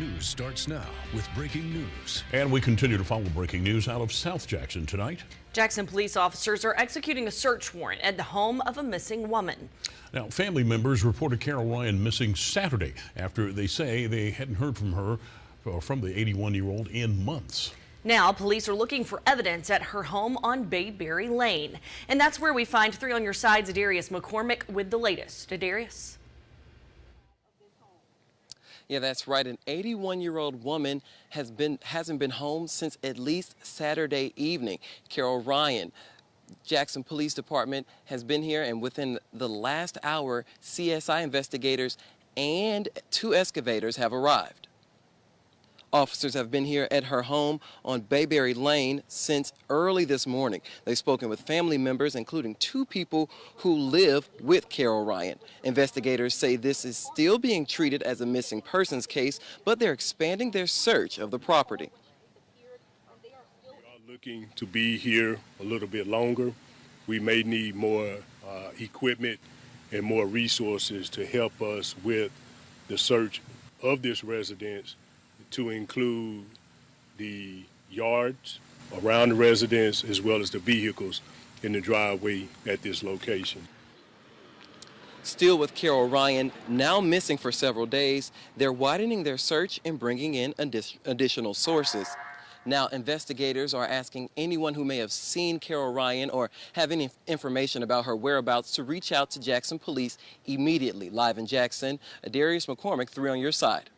News starts now with breaking news. And we continue to follow breaking news out of South Jackson tonight. Jackson police officers are executing a search warrant at the home of a missing woman. Now, family members reported Carol Ryan missing Saturday after they say they hadn't heard from her, from the 81-year-old, in months. Now, police are looking for evidence at her home on Bayberry Lane. And that's where we find 3 on Your Side's Darius McCormick with the latest. Darius? Yeah, that's right. An 81-year-old woman hasn't been home since at least Saturday evening. Carol Ryan, Jackson Police Department, has been here, and within the last hour, CSI investigators and 2 excavators have arrived. Officers have been here at her home on Bayberry Lane since early this morning. They've spoken with family members, including 2 people who live with Carol Ryan. Investigators say this is still being treated as a missing persons case, but they're expanding their search of the property. We are looking to be here a little bit longer. We may need more equipment and more resources to help us with the search of this residence, to include the yards around the residence as well as the vehicles in the driveway at this location. Still with Carol Ryan, now missing for several days, they're widening their search and bringing in additional sources. Now, investigators are asking anyone who may have seen Carol Ryan or have any information about her whereabouts to reach out to Jackson Police immediately. Live in Jackson, Darius McCormick, 3 on Your Side.